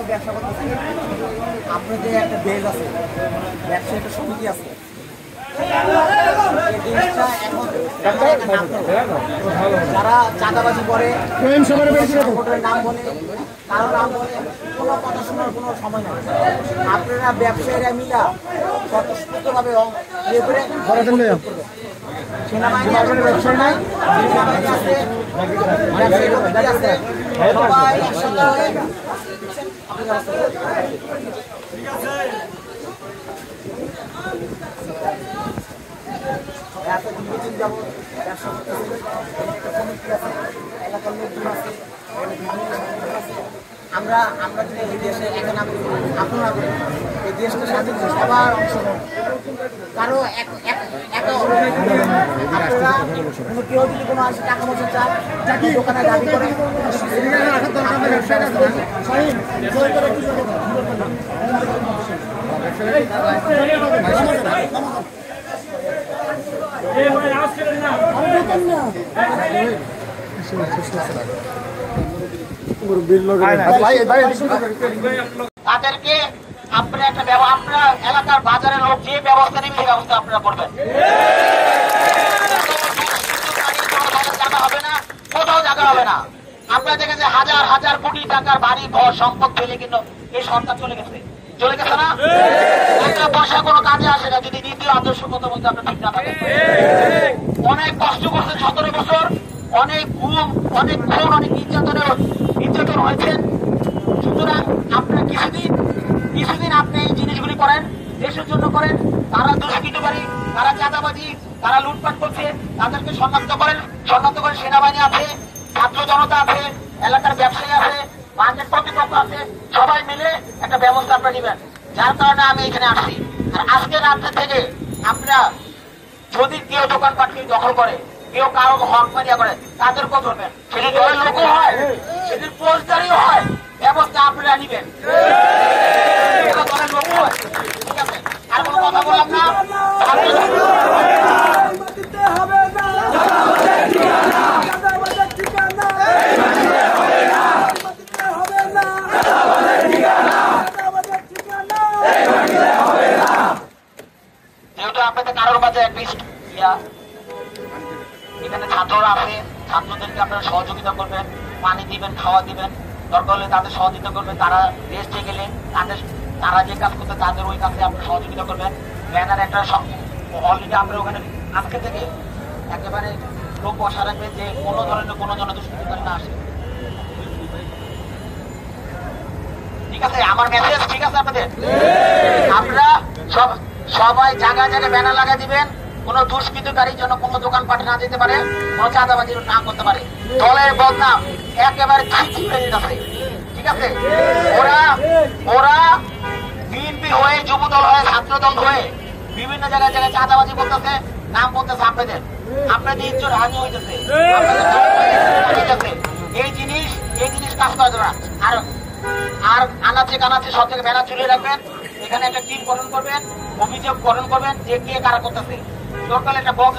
ব্যবসা করতেছি, আপনাদের একটা বেজ আছে, ব্যবসা একটা সমিতি আছে, যারা চাঁদাবাজি করে নাম বলে, কারো নাম বলে, কোনো কথা শোনার কোনো সময় নেই। আপনারা ব্যবসায়ীরা মিলা স্বতঃস্ফূর্তভাবে সেনাবাহিনী ব্যবসা নাই, সেনাবাহিনী আছে, ব্যবসায়ী আছে, সবাই একসাথে হয়ে এলাকার লোকজন আছে, আমরা যদি এই দেশে একা না করি, আপনারা করি, এই দেশটা স্বাধীন সবার অংশগ্রহণ, কারো আপনারা কোনো কেউ যদি কোনো আসে টাকা পয়সা চান, দোকানে দাবি করে তাদেরকে আপনার একটা আপনার এলাকার বাজারের লোক যে ব্যবস্থা নেবে এই ব্যবস্থা আপনারা করবেন। জায়গা হবে না, কোথাও জায়গা হবে না। আপনারা দেখেন যে হাজার হাজার কোটি টাকার বাড়ি ঘর সম্পদ ফেলে কিন্তু এই সরকার চলে গেছে না, একটা পয়সা কোনো কাজে আসে না যদি দ্বিতীয় আদর্শগত বলতে আপনার ঠিক না থাকে। অনেক কষ্ট করছে 17 বছর, অনেক ঘুম, অনেক খুন, অনেক নির্যাতন হয়েছে। সুতরাং আপনার কিছুদিন আপনি এই জিনিসগুলি করেন, দেশের জন্য করেন। তারা দুষ্কৃতকারী, তারা চাঁদাবাজি, তারা লুটপাট করছে, তাদেরকে শনাক্ত করেন। সেনাবাহিনী আছে, ছাত্র জনতা আছে, এলাকার ব্যবসায়ী আছে, মার্কেট কর্তৃপক্ষ আছে, সবাই মিলে একটা ব্যবস্থা আপনারা নেবেন। যার কারণে আমি এখানে আসছি। আর আজকে রাত্রে থেকে আপনারা যদি কেউ দোকানপাট দখল করে, কেউ কারো হক মারিয়া করে, তাদেরকেও ধরবেন। সেদিন দলের লোকও হয়, সেদিন পোস্টারিও হয়, ব্যবস্থা আপনারা নিবেন। দলের লোকও হয়, ঠিক আছে? আর কোনো কথা বললাম না। যেহেতু আপনাদের কারোর মাঝে এখানে ছাত্ররা আছে, ছাত্রদেরকে আপনারা সহযোগিতা করবেন, পানি দিবেন, খাওয়া দিবেন, দরকার হলে তাদের সহযোগিতা করবেন। তারা রেস্টে গেলে তারা যে কাজ করতে তাদের ওই কাজে আপনারা সহযোগিতা করবেন। ব্যানার একটা অলরেডি আমরা ওখানে আজকে থেকে একেবারে লোক বসা রাখবে যে কোনো ধরনের কোনো জনদুষ্কৃতিকারী না আসে, ঠিক আছে? আমার মেসেজ ঠিক আছে আপনাদের? আপনারা সবাই জায়গায় জায়গায় ব্যানার লাগা দিবেন, কোন দুষ্কৃতকারীর জন্য কোন দোকানপাট না যেতে পারে, কোন চাঁদাবাজি না করতে পারে। দলের বদনাম একেবারে ঠিক আছে? ওরা বিএনপি হয়ে, যুবদল হয়ে, ছাত্রদল হয়ে বিভিন্ন জায়গায় জায়গায় চাঁদাবাজি করতেছে, নাম বলতেছে আপনাদের ইজ্জত হানি হইতেছে। এই জিনিস কাজ করা যাবে না। আর আনাচে কানাচে সব থেকে ব্যানার ঝুলিয়ে রাখবেন। এখানে একটা টিম গঠন করবেন, অভিযোগ গঠন করবেন যে কে কারা করতেছে। দরকার একটা বক্স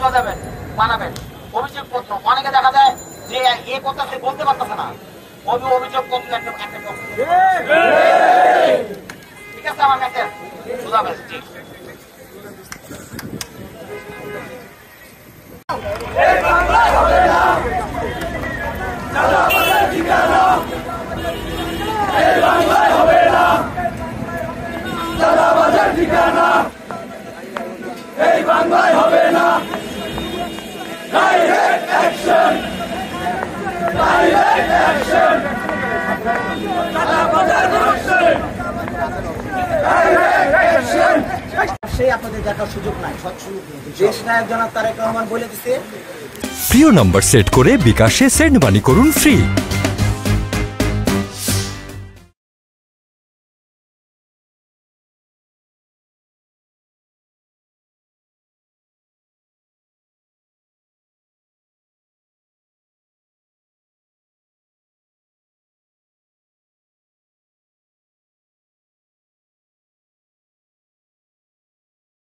বানাবেন, অভিযোগ পত্র। অনেকে দেখা যায় যে এ করতেছে বলতে পারতেছে না, অভিযোগ পত্র একটা ঠিক আছে? আমার মেসেজ বুঝাবেন, ঠিক? এই বাংলায় হবে না। ডাইরেক্ট অ্যাকশন, ডাইরেক্ট অ্যাকশন, চাঁদাবাজের বিরুদ্ধে ডাইরেক্ট অ্যাকশন। সেই আপনাদের দেখার সুযোগ নাই। দেশ নায়ক জনাব তারেক রহমান বলে দিচ্ছে, প্রিয় নাম্বার সেট করে বিকাশে সেন্ড মানি করুন ফ্রি।